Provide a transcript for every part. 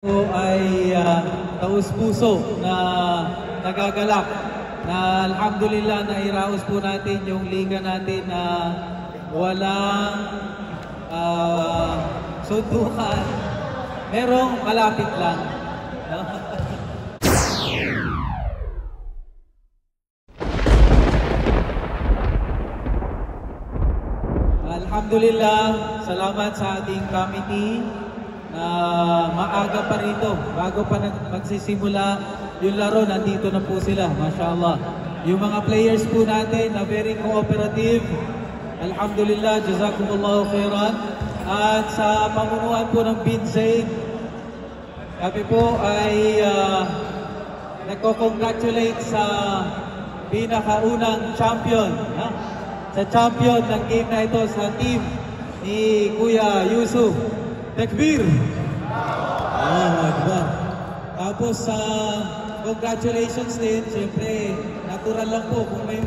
Po ay taus-puso na nagagalak na alhamdulillah na iraos po natin yung liga natin na walang sundukan. Merong malapit lang. Alhamdulillah, salamat sa ating committee na maaga pa rito. Bago pa magsisimula yung laro, nandito na po sila. MashaAllah. Yung mga players po natin na very cooperative. Alhamdulillah, jazakumullahu khairan. At sa pamunuan po ng Binzaid, kami po ay nagko-congratulate sa pinakaunang champion. Sa champion ng game na ito, sa team ni Kuya Yusuf. Takbir! Akbar. Tapos congratulations din. Siyempre, natural lang po kung may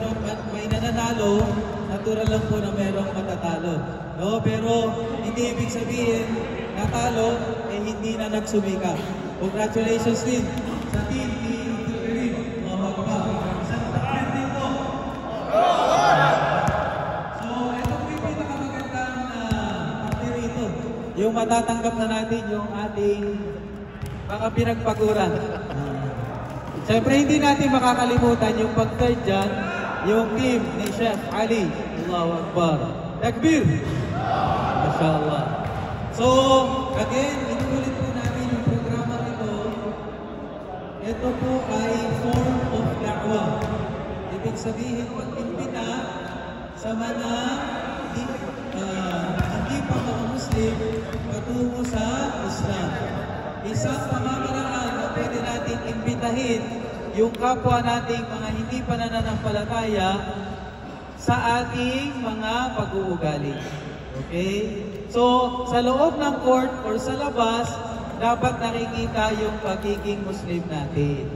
nananalo, natural lang po na merong matatalo. No? Pero hindi ibig sabihin natalo, hindi na nagsumika. Congratulations din sa team ni Karim. Akbar. Isang takbir dito. Yung matatanggap na natin yung ating mga pinagpaguran. Siyempre hindi natin makakalimutan yung pag-third dyan, yung team ni Chef Ali. Allahu Akbar. Takbir! MashaAllah. So, again, inuulit po natin yung programa nito. Ito po ay form of da'wah. Ibig sabihin, pag-imbita sa mga hindi pa mga Muslim patungo sa Islam. Isang pamamaraan na pwede natin imbitahin yung kapwa nating mga hindi pa nananampalataya sa ating mga pag-uugali. Okay? So, sa loob ng court or sa labas, dapat nakikita yung pagiging Muslim natin.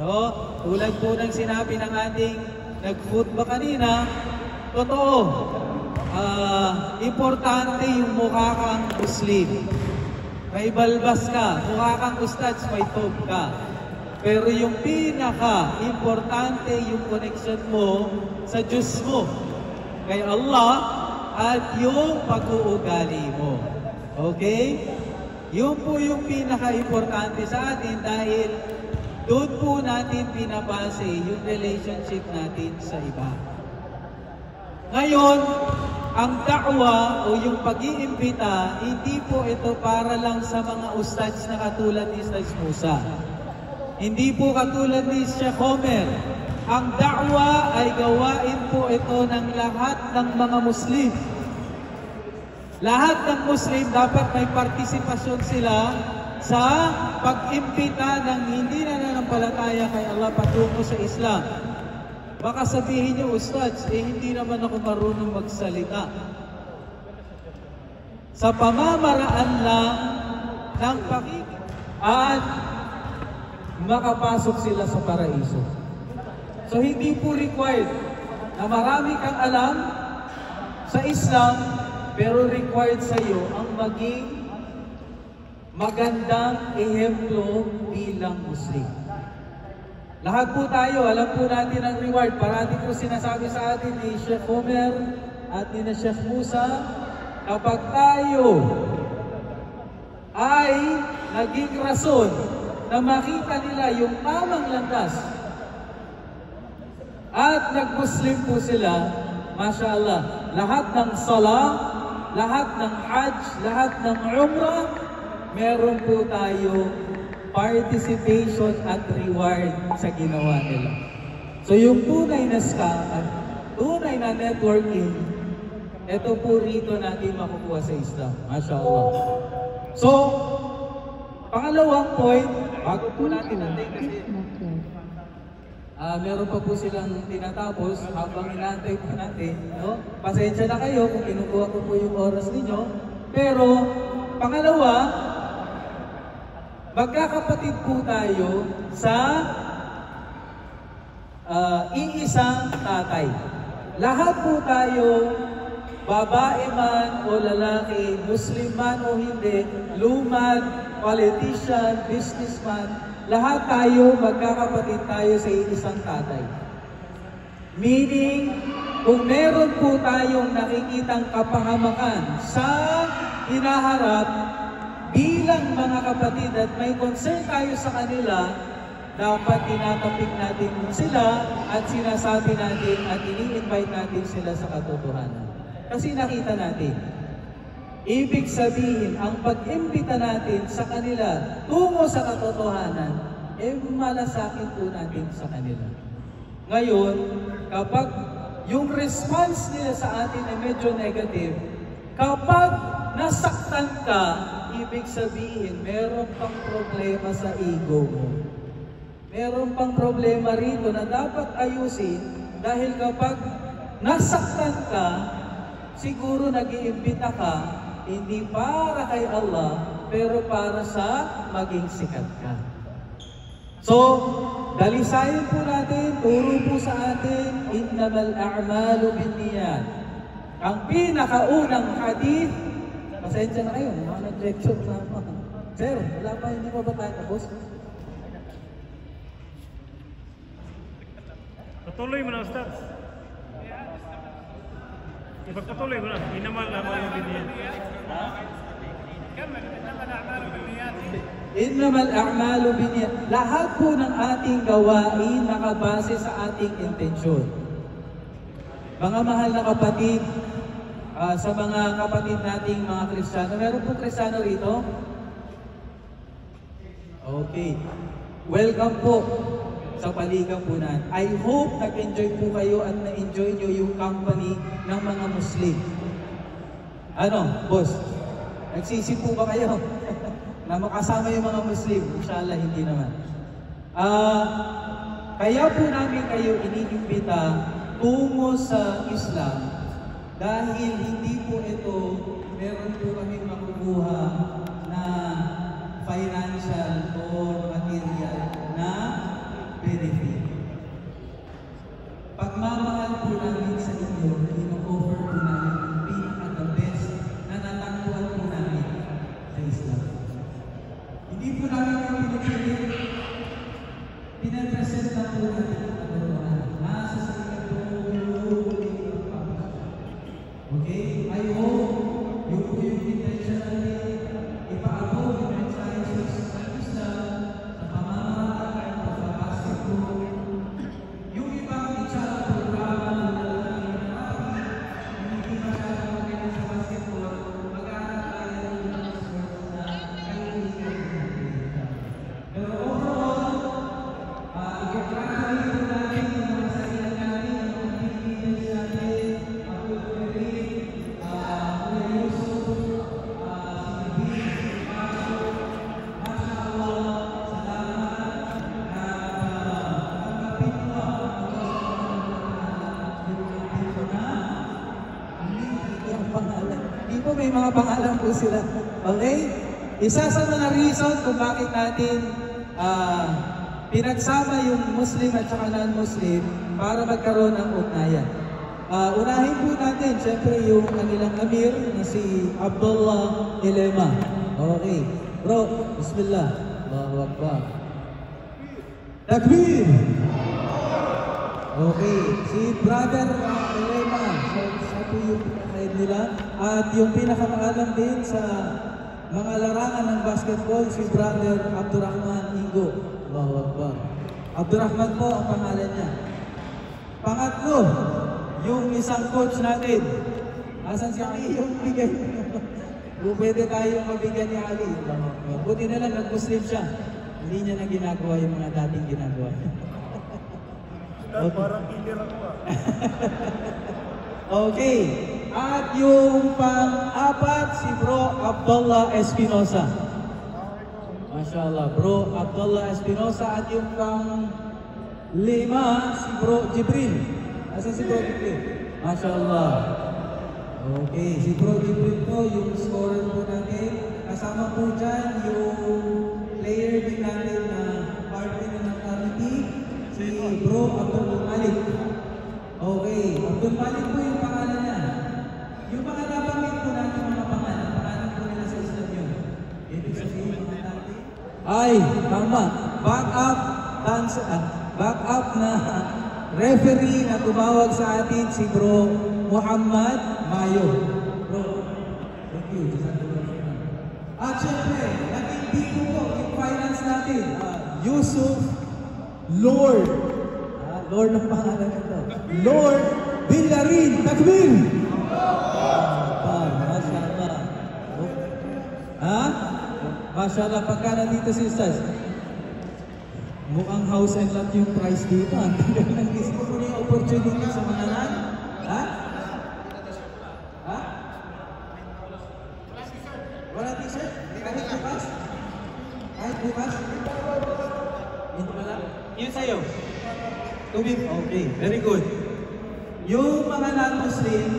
No? Tulad po ng sinabi ng ating nag-khutbah kanina, totoo. Importante yung mukha kang Muslim. May balbas ka, mukha kang ustads, may tob ka. Pero yung pinaka-importante yung connection mo sa Diyos mo, kay Allah, at yung pag-uugali mo. Okay? Yun po yung pinaka-importante sa atin dahil doon po natin pinabase yung relationship natin sa iba. Ngayon, ang da'wa o yung pag-iimbita, hindi po ito para lang sa mga ustads na katulad ni Ustads Musa. Hindi po katulad ni Sheikh Homer. Ang da'wa ay gawain po ito ng lahat ng mga Muslim. Lahat ng Muslim dapat may partisipasyon sila sa pag-imbita ng hindi nananampalataya kay Allah patungo sa Islam. Baka sabihin niyo, Ustads, hindi naman ako marunong magsalita. Sa pamamaraan lang ng pakikita at makapasok sila sa paraiso. So hindi po required na marami kang alam sa Islam, pero required sa iyo ang maging magandang ehemplo bilang Muslim. Lahat po tayo, alam po natin ang reward. Parati po sinasabi sa atin ni Sheikh Homer at ni Sheikh Musa, kapag tayo ay naging rason na makita nila yung tamang landas at nag-Muslim po sila, MashaAllah, lahat ng salah, lahat ng hajj, lahat ng umrah, meron po tayo participation at reward sa ginawa nila. So yung tunay na scam at tunay na networking, ito po rito natin makukuha sa Islam. MashaAllah. So, pangalawang point, bago po natin kasi meron pa po silang tinatapos habang inaantay po natin. No? Pasensya na kayo kung kinukuha ko po yung oras ninyo. Pero, pangalawa, magkakapatid po tayo sa iisang tatay. Lahat po tayo babae man o lalaki, Muslim man o hindi, lumad, politician, businessman, lahat tayo magkakapatid tayo sa isang tatay. Meaning, kung meron po tayong nakikitang kapahamakan sa hinaharap bilang mga kapatid at may concern tayo sa kanila, dapat tinatapik natin sila at sinasabi natin at ini-invite natin sila sa katotohanan. Kasi nakita natin, ibig sabihin, ang pag-imbita natin sa kanila tungo sa katotohanan, malasakit po natin sa kanila. Ngayon, kapag yung response nila sa atin ay medyo negative, kapag nasaktan ka, ibig sabihin, meron pang problema sa ego mo. Meron pang problema rito na dapat ayusin dahil kapag nasaktan ka, siguro nag-iimbita ka, hindi para kay Allah, pero para sa maging sikat ka. So, dalisayin po natin, turo po sa atin, innamal a'malu binniyat. Ang pinakaunang hadith, pasensya na kayo, mga nag-lecture sama. Sir, wala pa, hindi pa ba tayo tapos? Patuloy mo na, Ustaz. Ipagpatuloy mo na, innamal a'malu binniyat. Innamal a'malu binniyat. Lahat po ng ating gawain nakabase sa ating intensyon. Mga mahal na kapatid, sa mga kapatid nating mga Kristiyano, meron po Kristiyano rito? Okay. Welcome po sa paligang po natin. I hope nag-enjoy po kayo at na-enjoy nyo yung company ng mga Muslim. Ano, boss? Nagsisip po ba kayo? Na makasama yung mga Muslim? Inshallah, hindi naman. Kaya po namin kayo iniimbita tungo sa Islam dahil hindi po ito, meron po kami makukuha na financial or material na benefit. Pagmamahal po namin sa inyo, ino-offer po namin yung pinaka-the best na natagpuan po namin sa Islam. Hindi po namin kami pinipilit, pinapresent na po natin ang katotohanan. Nasa sa inyo po, okay? I hope yung po yung intention natin, ipaabot yung mensahe sa Islam, sa pamamahala, sa pagbabasa po. Yung ibang itsara programa na hindi masyadong magaling sa basketball, mag-aaral tayo ng mga sports na kailangan natin. Pero overall, i-graduate po natin yung mga sarili natin, yung mga Pilipinas natin, ang pagpapili, Kuya Yusuf, si Bibi, si Paso, mashallah, salamat, tanggapin mo ang pangalan. Di po may mga pangalan po sila. Okay? Isa sa mga reason kung bakit natin pinagsama yung Muslim at saka non-Muslim para magkaroon ng ugnayan. Unahin po natin, siyempre, yung kanilang Amir na si Abdullah Ilema. Okay. Bro, bismillah. Allahu Akbar. Takbir! Okay. Si Brother Ilema, siya po yung pinakaid nila. At yung pinakamaalam din sa mga larangan ng basketball, si Brother Abdurrahman Ingo. Allahu Akbar. Abdurrahman po ang pangalan niya. Pangatlo, yung isang coach natin. Asan si Ali? Yung bigay. Kung pwede tayong mabigyan ni Ali. Buti na lang, nag-Muslim siya. Hindi niya na ginagawa yung mga dating ginagawa. Okay. Parang killer ako ba? Okay. At yung pang-apat, si Bro Abdullah Espinosa. Mashallah, Bro Abdullah Espinosa. At yung pang-lima, si Bro Jibril. Asa si Bro Jibril? Mashallah. Okay, si Bro Jibril po, yung scorer po natin. Kasama po dyan yung player din natin na partner ng committee, si Bro Abdul Malik. Okay, Abdul Malik po yung pangalan niya. Yung ay, tama, back up na referee na tumawag sa atin si Bro Muhammad Mayo. Bro, thank you. At syempre, naging dito po yung finance natin, Yusuf Lord. Lord ang pangalan nito. Lord Villarin, Takbir! Masyaallah. Masyaallah, pagka nandito si Ustaz, mukhang house and lot yung price dito. Gusto mo yung opportunity sa mga nan? Wala t-shirt? Kahit bukas? Kahit bukas? Ito pala? Yun sa'yo? Okay, very good. Yung mga non-Muslim,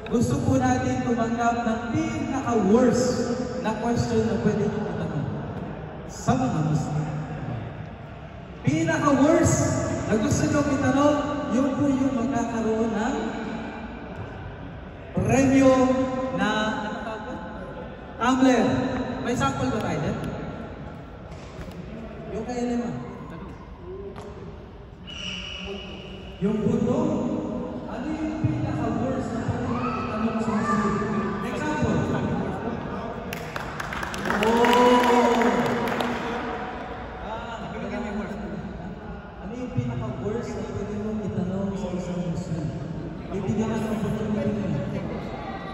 gusto po natin tumanggap ng pinaka-worst na question na pwede nyo itanong sa mga Muslim. Pinaka-worst na gusto nyo itanong, yun po yung magkakaroon ng premyo na tumbler. May sample ba tayo din? Yung kaya naman. Yung puto, ano yung pinaka-worst na pwede nyo itanong sa Muslim? Example. Ano yung pinaka-worst na pwede nyo itanong sa isang Muslim? Bibigyan ka ng opportunity.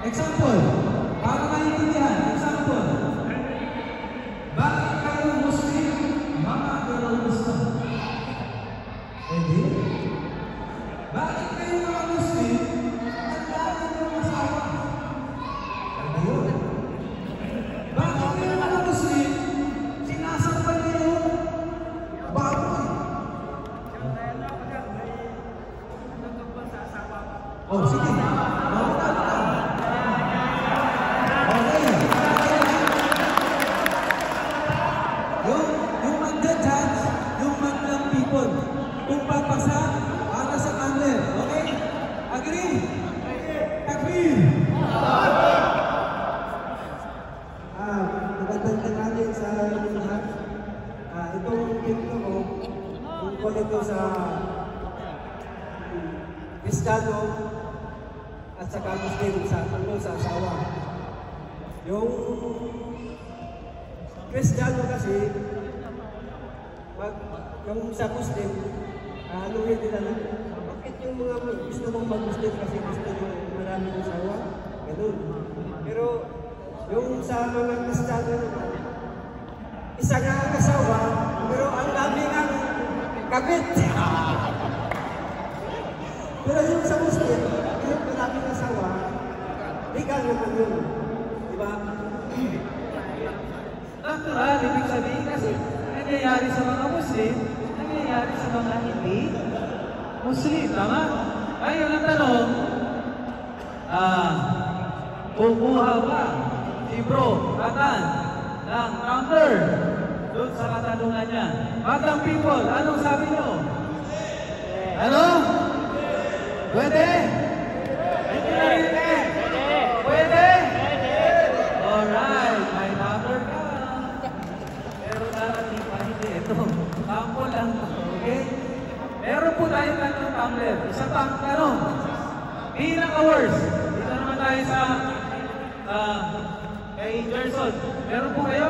Example. Para maintindihan. Example. Bakit kayo Muslim? Mga terorista. Pwede? Bakit kayo mga Muslim? Ang dami ng asawa. Pwede? Bakit kayo mga Muslim? Sinasampal niyo baboy. Oh, sige. Yung mag-judge, yung mag-lang people, kung papasa, para sa tumbler. Okay? Agree? Takbir! Magandang tanghali sa inyong lahat. Itong video ko, tungkol ito sa Kristiyano at saka Muslim sa asawa. Yung Kristiyano kasi, yung sa Muslim, ano rin nila na, bakit yung mga gusto mong mag-Muslim kasi gusto nyo maraming asawa? Ganun. Pero yung sa mga Kristiyano naman, isa nga ang asawa, pero ang dami ng kabit. Pero yung sa Muslim, yung maraming asawa, legal naman yun. Diba? Natural, ibig sabihin kasi nangyayari sa mga Muslim, nangyayari sa mga hindi Muslim, tama? Ngayon ang tanong, kukuha ba si Bro Atan ng tumbler doon sa katanungan niya? Madam people, anong sabi nyo? Ano? Pwede? Pwede? Alright, may tumbler ka. Pero darating pa hindi. Ito, sample lang. Okay? Meron po tayong tatlong tumbler. Isa pang tanong. Pinaka-worst. Dito naman tayo sa kay Gerson. Meron po kayo?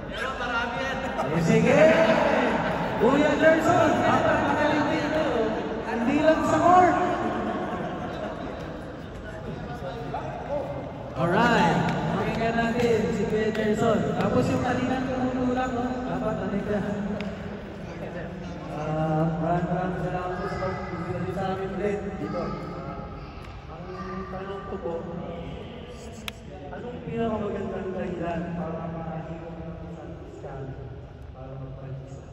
Meron, marami yan. Sige. Kuya Gerson, dapat magaling dito. Hindi lang sa court. Alright. Pakinggan natin si Kuya Gerson. Tapos yung kalinang tumutulak, no? Dapat ka. Maraming salamat po sa pag-ibigay sa amin ulit dito. Ang tanong ko po, anong pinakamagandang dahilan para makahiwag ng isang Kristiyano para magpag-isa?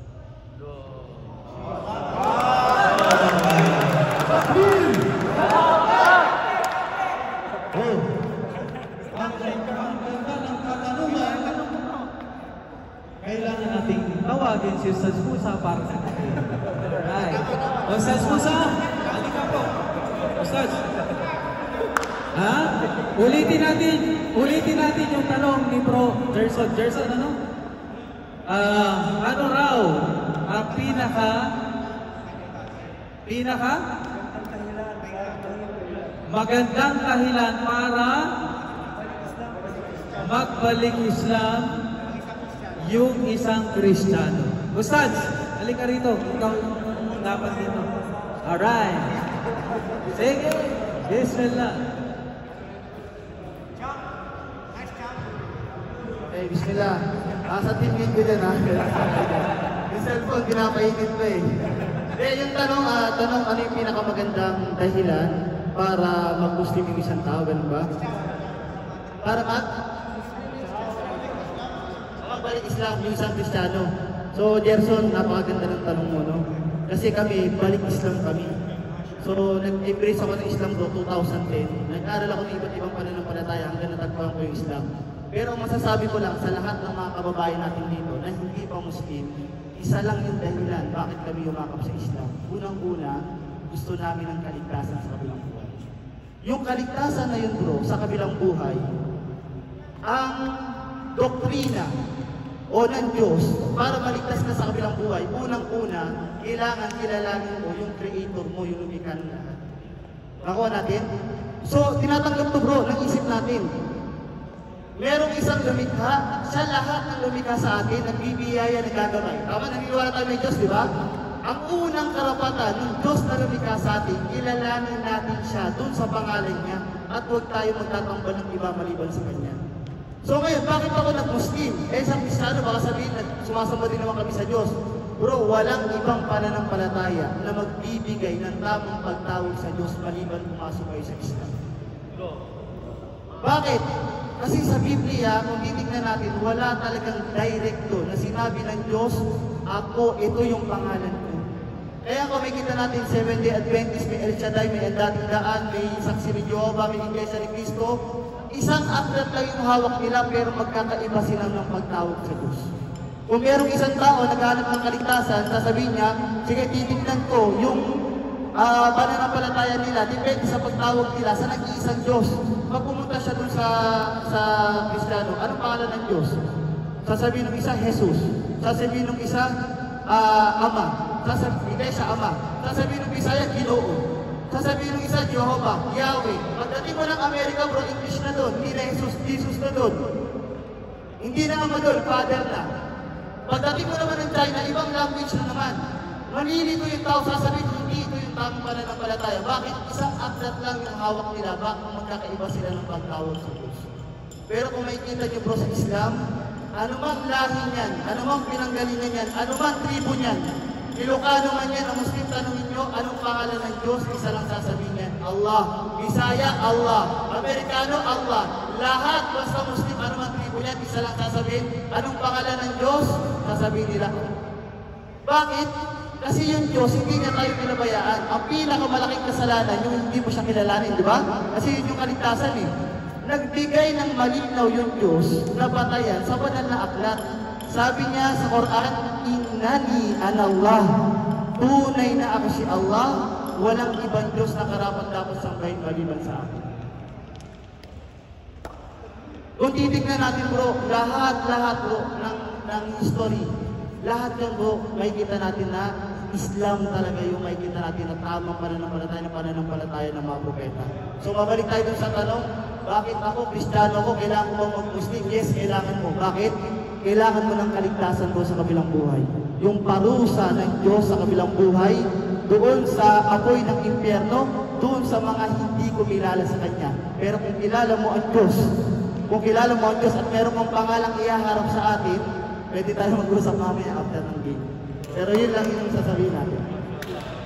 Kailangan nating tawagin si Ustaz Musa para sa atin. Alright. Ustaz Musa, halika po. Ustaz. Ha? Ulitin natin yung tanong ni Bro Gerson. Gerson, ano? Ano raw ang pinaka magandang dahilan para magbalik Islam yung isang Kristiyano? Ustads, halika rito. Ikaw dapat dito. Alright. Sige. Bismillah. Eh, bismillah. Sa team yun ko dyan, ha? Yung cellphone, pinapainit pa eh. Yung tanong, ano yung pinakamagandang dahilan para mag-Muslim yung isang tao, ganun ba? Para magbalik Islam yung isang Kristiyano. So, Gerson, napakaganda ng tanong mo, no? Kasi kami, balik Islam kami. So, nag-embrace ako ng Islam do 2010. Nag-aaral ako ng iba't ibang pananampalataya hanggang natagpuan ko yung Islam. Pero masasabi ko lang sa lahat ng mga kababayan natin dito na hindi pa Muslim, isa lang yung dahilan bakit kami yumakap sa Islam. Unang-una, gusto namin ng kaligtasan sa kabilang buhay. Yung kaligtasan na yun, bro, sa kabilang buhay, ang doktrina o ng Diyos para maligtas ka sa kabilang buhay, unang-una, kailangan kilalanin mo yung Creator mo, yung lumikha ng lahat. Nakuha natin? So, tinatanggap to, bro, ng isip natin. Merong isang lumikha, siya lahat ng lumikha sa atin, nagbibiyaya, nagagabay. Tama, naniniwala tayo may Diyos, di ba? Ang unang karapatan ng Diyos na lumikha sa atin, kilalanin natin siya dun sa pangalan niya at huwag tayo magtatambal ng iba maliban sa Kanya. So ngayon, bakit ako nag-Muslim? Eh sa Kristiyano, baka sabihin, sumasamba din naman kami sa Diyos. Bro, walang ibang pananampalataya na magbibigay ng tamang pagtawag sa Diyos maliban pumasok kayo sa Islam. Bakit? Kasi sa Biblia, kung titignan natin, wala talagang direkto na sinabi ng Diyos, ako, ito yung pangalan ko. Kaya kung may kita natin 7-day Adventist, may El Shaddai, may Dating Daan, may Saksi ni Jehovah, may Iglesia ni Cristo, isang aklat lang yung hawak nila pero magkakaiba sila ng pagtawag sa Diyos. Kung merong isang tao naghahanap ng kaligtasan, sasabihin niya, sige, titignan ko yung pananampalataya nila, depende sa pagtawag nila sa nag-iisang Diyos. Pag pumunta siya dun sa Kristiyano, anong pangalan ng Diyos? Sasabihin ng isa, Jesus. Sasabihin ng isa, Ama. Iglesia, Ama. Sasabihin ng Bisaya, Ginoo. Sasabihin ng isa, Jehovah, Yahweh. Pagdating mo ng Amerika, bro, English na doon. Hindi na Jesus na doon. Hindi na naman doon, Father na. Pagdating mo naman ng China, ibang language na naman. Manilito yung tao, sasabihin, hindi ito yung tamang pananampalataya. Bakit? Isang aklat lang yung hawak nila, bakit magkakaiba sila ng pagtawag sa Diyos. Pero kung makikita nyo, bro, sa Islam, anumang lahi niyan, anumang pinanggalingan niyan, anumang tribo niyan, Ilocano man yan, ang Muslim, tanongin nyo, anong pangalan ng Diyos? Isa lang sasabihin yan, Allah. Bisaya, Allah. Amerikano, Allah. Lahat, basta Muslim, anumang tribo niyan, isa lang sasabihin, anong pangalan ng Diyos? Sasabihin nila. Bakit? Kasi yung Diyos, hindi niya tayo pinabayaan. Ang pinakamalaking kasalanan, yung hindi mo siya kilalanin, di ba? Kasi yun yung kaligtasan eh. Nagbigay ng malinaw yung Diyos na batayan sa banal na aklat. Sabi niya sa Quran, Innani anallah. Tunay na ako si Allah, walang ibang Diyos na karapat-dapat sambahin maliban sa akin. Kung titignan natin, bro, lahat bro ng history, lahat yan, bro, may kita natin na Islam talaga yung may kita natin na tamang pananampalataya ng mga propeta. So, mabalik tayo dun sa tanong, bakit ako, Kristiyano ako, kailangan ko bang mag-Muslim? Yes, kailangan mo. Bakit? Kailangan mo ng kaligtasan mo sa kabilang buhay. Yung parusa ng Diyos sa kabilang buhay, doon sa apoy ng impyerno, doon sa mga hindi kumilala sa Kanya. Pero kung kilala mo ang Diyos, at meron mong pangalang ihaharap sa atin, pwede tayo mag-usap mamaya after ng game. Pero yun lang yung sasabihin natin.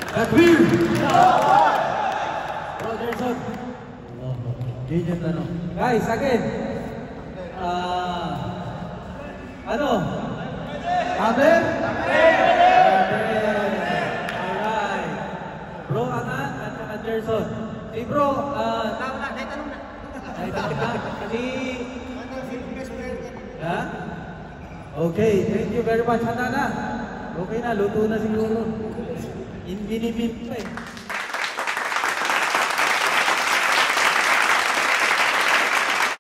Takbir! Bro, Gerson. Yun yung tanong. Guys, again. Ano? Amen? Alright. Bro, Angan at saka Gerson. Si bro, Tanong na. Ha? Okay, thank you very much. Handa na. Okay na, luto na siguro. Inbinibim pa eh.